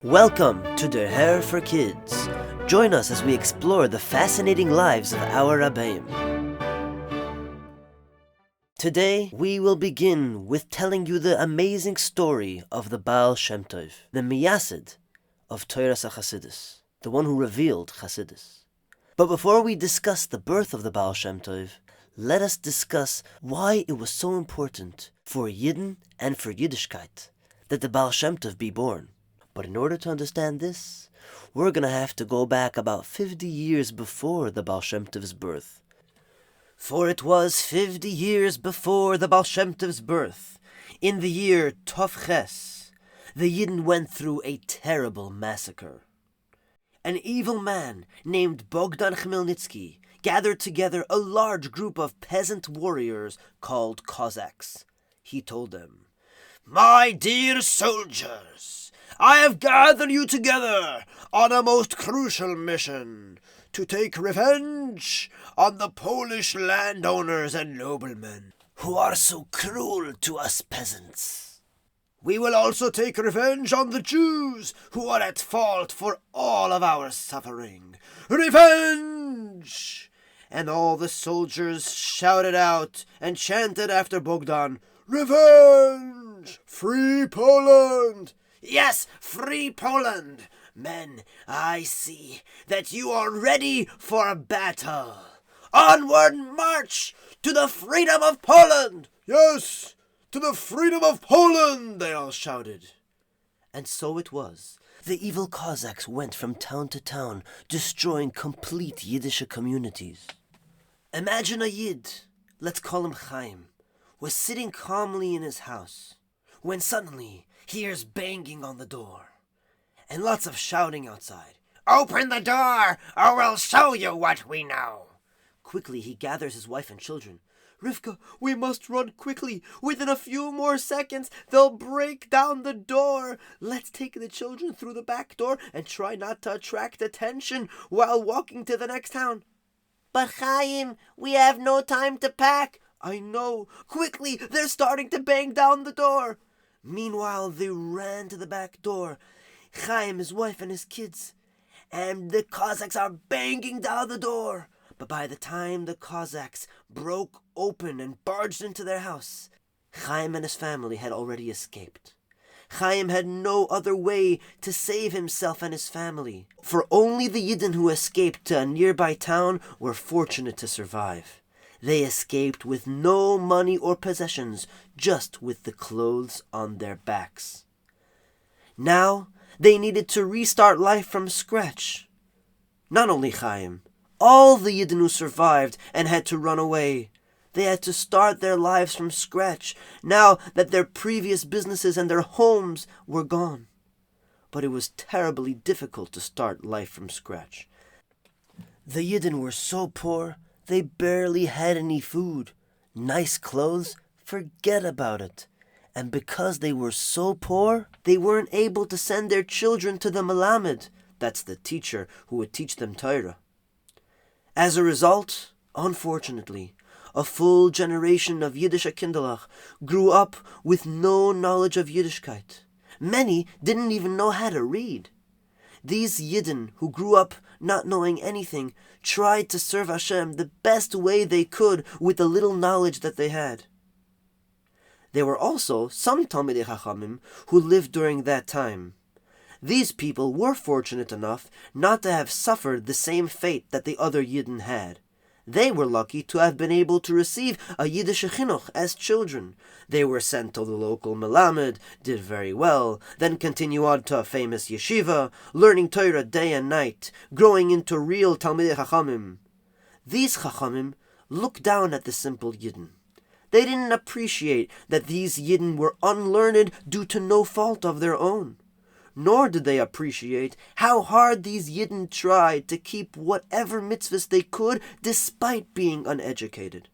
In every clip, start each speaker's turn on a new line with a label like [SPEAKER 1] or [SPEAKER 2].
[SPEAKER 1] Welcome to Derher For Kids. Join us as we explore the fascinating lives of our Rabbeim. Today, we will begin with telling you the amazing story of the Baal Shem, the Miyased of Toras HaChasidus, the one who revealed Chasidus. But before we discuss the birth of the Baal Shem, let us discuss why it was so important for Yidden and for Yiddishkeit that the Baal Shem be born. But in order to understand this, we're going to have to go back about 50 years before the Baal Shem Tov's birth. For it was 50 years before the Baal Shem Tov's birth, in the year Tov Ches, the Yidden went through a terrible massacre. An evil man named Bogdan Khmelnytsky gathered together a large group of peasant warriors called Cossacks. He told them, "My dear soldiers, I have gathered you together on a most crucial mission to take revenge on the Polish landowners and noblemen who are so cruel to us peasants. We will also take revenge on the Jews who are at fault for all of our suffering. Revenge!" And all the soldiers shouted out and chanted after Bogdan, "Revenge! Free Poland! Yes, free Poland! Men, I see that you are ready for battle. Onward march to the freedom of Poland!" "Yes, to the freedom of Poland!" they all shouted. And so it was. The evil Cossacks went from town to town, destroying complete Yiddish communities. Imagine a Yid, let's call him Chaim, was sitting calmly in his house, when suddenly he hears banging on the door, and lots of shouting outside. "Open the door, or we'll show you what we know." Quickly he gathers his wife and children. "Rivka, we must run quickly. Within a few more seconds, they'll break down the door. Let's take the children through the back door and try not to attract attention while walking to the next town." "But Chaim, we have no time to pack." "I know. Quickly, they're starting to bang down the door." Meanwhile, they ran to the back door, Chaim, his wife, and his kids, and the Cossacks are banging down the door. But by the time the Cossacks broke open and barged into their house, Chaim and his family had already escaped. Chaim had no other way to save himself and his family, for only the Yidden who escaped to a nearby town were fortunate to survive. They escaped with no money or possessions, just with the clothes on their backs. Now, they needed to restart life from scratch. Not only Chaim, all the Yidden who survived and had to run away. They had to start their lives from scratch, now that their previous businesses and their homes were gone. But it was terribly difficult to start life from scratch. The Yidden were so poor, they barely had any food. Nice clothes? Forget about it. And because they were so poor, they weren't able to send their children to the Melamed. That's the teacher who would teach them Torah. As a result, unfortunately, a full generation of Yiddish Kinderlach grew up with no knowledge of Yiddishkeit. Many didn't even know how to read. These Yidden who grew up not knowing anything tried to serve Hashem the best way they could with the little knowledge that they had. There were also some Talmidei Chachamim who lived during that time. These people were fortunate enough not to have suffered the same fate that the other Yidden had. They were lucky to have been able to receive a Yiddish chinuch as children. They were sent to the local melamed, did very well, then continue on to a famous yeshiva, learning Torah day and night, growing into real Talmidei Chachamim. These Chachamim looked down at the simple Yidden. They didn't appreciate that these Yidden were unlearned due to no fault of their own. Nor did they appreciate how hard these Yidden tried to keep whatever mitzvahs they could despite being uneducated.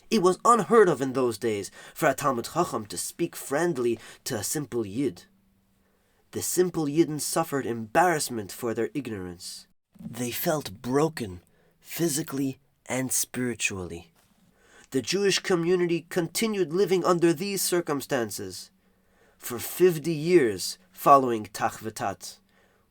[SPEAKER 1] It was unheard of in those days for a Talmid Chacham to speak friendly to a simple Yid. The simple Yidden suffered embarrassment for their ignorance. They felt broken, physically and spiritually. The Jewish community continued living under these circumstances. For 50 years, following Tach V'Tat,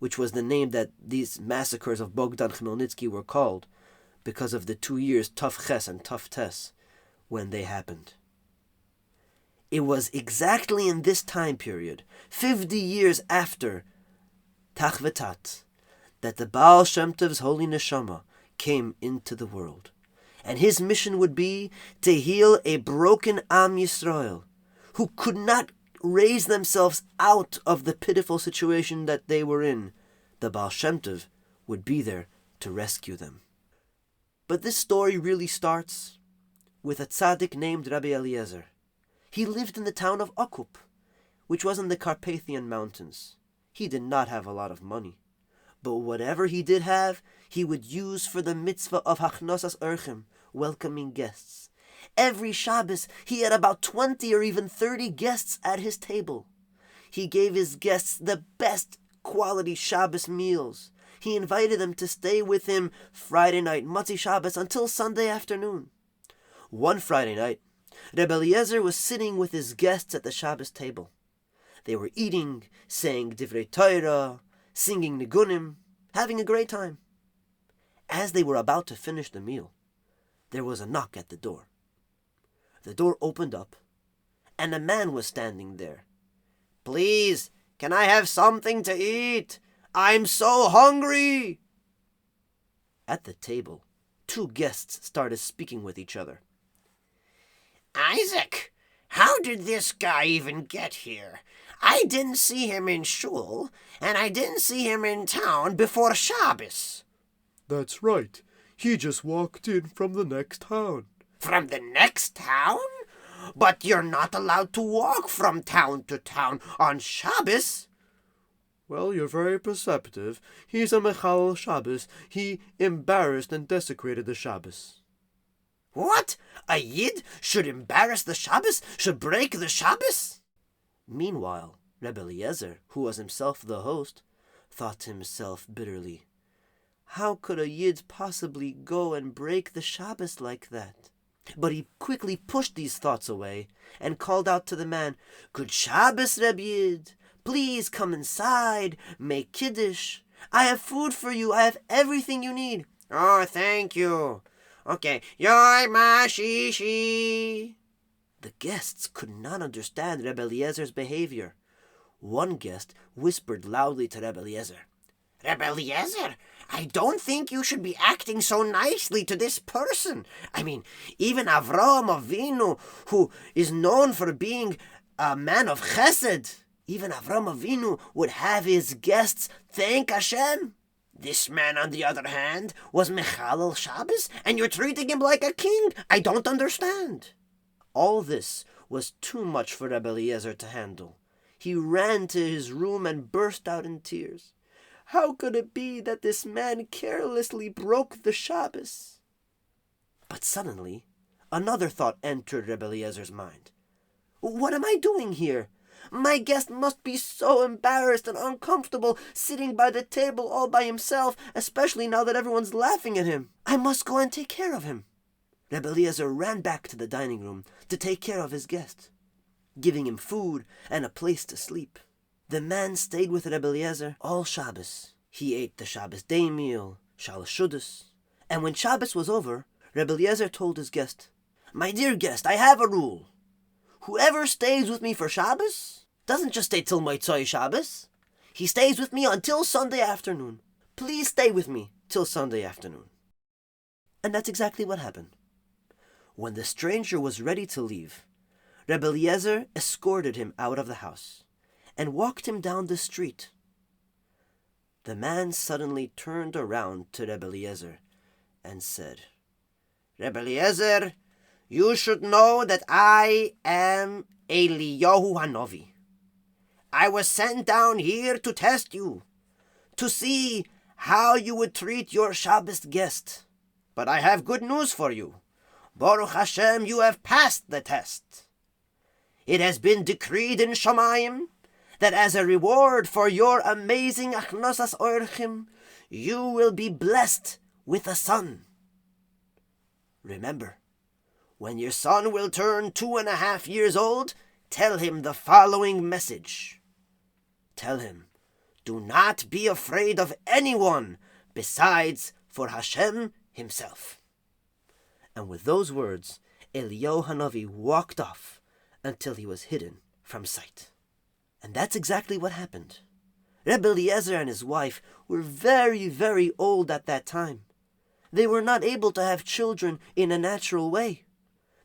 [SPEAKER 1] which was the name that these massacres of Bogdan Khmelnytsky were called because of the 2 years Tov Ches and Tov Tes when they happened. It was exactly in this time period, 50 years after Tach V'Tat, that the Baal Shem Tov's holy neshama came into the world. And his mission would be to heal a broken Am Yisrael, who could not raise themselves out of the pitiful situation that they were in. The Baal Shem Tov would be there to rescue them. But this story really starts with a tzaddik named Rabbi Eliezer. He lived in the town of Okup, which was in the Carpathian Mountains. He did not have a lot of money, but whatever he did have, he would use for the mitzvah of Hachnosas Orchim, welcoming guests. Every Shabbos, he had about 20 or even 30 guests at his table. He gave his guests the best quality Shabbos meals. He invited them to stay with him Friday night, Motzi Shabbos, until Sunday afternoon. One Friday night, Rebbe Eliezer was sitting with his guests at the Shabbos table. They were eating, saying Divrei Torah, singing Nigunim, having a great time. As they were about to finish the meal, there was a knock at the door. The door opened up, and a man was standing there. "Please, can I have something to eat? I'm so hungry!" At the table, 2 guests started speaking with each other.
[SPEAKER 2] "Isaac, how did this guy even get here? I didn't see him in shul, and I didn't see him in town before Shabbos."
[SPEAKER 3] "That's right. He just walked in from the next town."
[SPEAKER 2] "From the next town? But you're not allowed to walk from town to town on Shabbos."
[SPEAKER 3] "Well, you're very perceptive. He's a Mechalel Shabbos. He embarrassed and desecrated the Shabbos."
[SPEAKER 2] "What? A Yid should embarrass the Shabbos? Should break the Shabbos?"
[SPEAKER 1] Meanwhile, Rebbe Eliezer, who was himself the host, thought to himself bitterly, how could a Yid possibly go and break the Shabbos like that? But he quickly pushed these thoughts away and called out to the man, "Good Shabbos, Rebbe Yid. Please come inside, make Kiddush. I have food for you. I have everything you need."
[SPEAKER 2] "Oh, thank you. Okay, yoy mashishi."
[SPEAKER 1] The guests could not understand Rebbe Eliezer's behavior. One guest whispered loudly to Rebbe Eliezer,
[SPEAKER 2] "Rebbe Eliezer, I don't think you should be acting so nicely to this person. I mean, even Avraham Avinu, who is known for being a man of chesed, even Avraham Avinu would have his guests thank Hashem. This man, on the other hand, was Mechalel Shabbos, and you're treating him like a king. I don't understand."
[SPEAKER 1] All this was too much for Rebbe Eliezer to handle. He ran to his room and burst out in tears. How could it be that this man carelessly broke the Shabbos? But suddenly, another thought entered Rebbe Eliezer's mind. What am I doing here? My guest must be so embarrassed and uncomfortable sitting by the table all by himself, especially now that everyone's laughing at him. I must go and take care of him. Rebbe Eliezer ran back to the dining room to take care of his guest, giving him food and a place to sleep. The man stayed with Rebbe Eliezer all Shabbos. He ate the Shabbos day meal, Shalosh Shudas, and when Shabbos was over, Rebbe Eliezer told his guest, "My dear guest, I have a rule. Whoever stays with me for Shabbos doesn't just stay till Motzei Shabbos. He stays with me until Sunday afternoon. Please stay with me till Sunday afternoon." And that's exactly what happened. When the stranger was ready to leave, Rebbe Eliezer escorted him out of the house and walked him down the street. The man suddenly turned around to Rebbe Eliezer and said,
[SPEAKER 2] "Rebbe Eliezer, you should know that I am Eliyahu Hanovi. I was sent down here to test you, to see how you would treat your Shabbos guest. But I have good news for you. Baruch Hashem, you have passed the test. It has been decreed in Shamayim that as a reward for your amazing Achnosas Orchim, you will be blessed with a son. Remember, when your son will turn 2.5 years old, tell him the following message. Tell him, do not be afraid of anyone besides for Hashem himself. And with those words, Eliyahu Hanavi walked off until he was hidden from sight. And that's exactly what happened. Rebbe Eliezer and his wife were very, very old at that time. They were not able to have children in a natural way.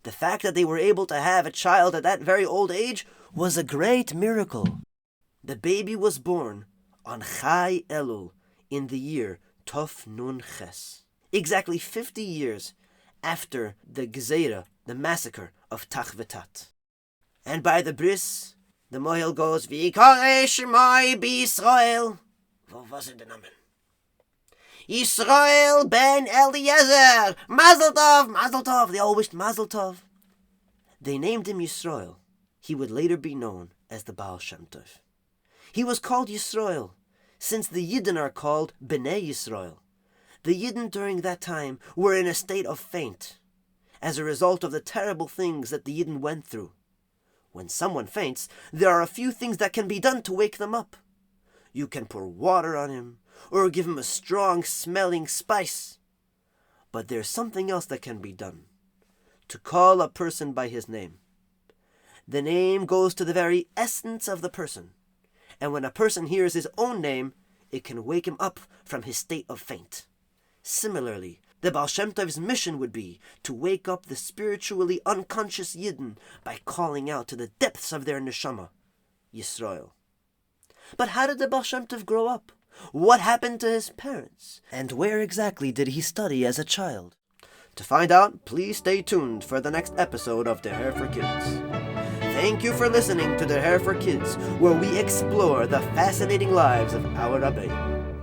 [SPEAKER 2] The fact that they were able to have a child at that very old age was a great miracle. The baby was born on Chai Elul in the year Tov Nun Ches, exactly 50 years after the Gzeira, the massacre of Tach V'Tat. And by the bris, the mohel goes, V'yikareh Shemai b'Yisrael. What was it, the Namen? Yisrael ben Eliezer! Mazel Tov! Mazel Tov! They all wished Mazel Tov. They named him Yisrael. He would later be known as the Baal Shem Tov. He was called Yisrael, since the Yidden are called Bnei Yisrael. The Yidden during that time were in a state of faint, as a result of the terrible things that the Yidden went through. When someone faints, there are a few things that can be done to wake them up. You can pour water on him, or give him a strong smelling spice. But there's something else that can be done, to call a person by his name. The name goes to the very essence of the person, and when a person hears his own name, it can wake him up from his state of faint. Similarly, the Baal Shem Tov's mission would be to wake up the spiritually unconscious Yidden by calling out to the depths of their neshama, Yisrael. But how did the Baal Shem Tov grow up? What happened to his parents? And where exactly did he study as a child? To find out, please stay tuned for the next episode of Derher For Kids. Thank you for listening to Derher For Kids, where we explore the fascinating lives of our Rabbeim.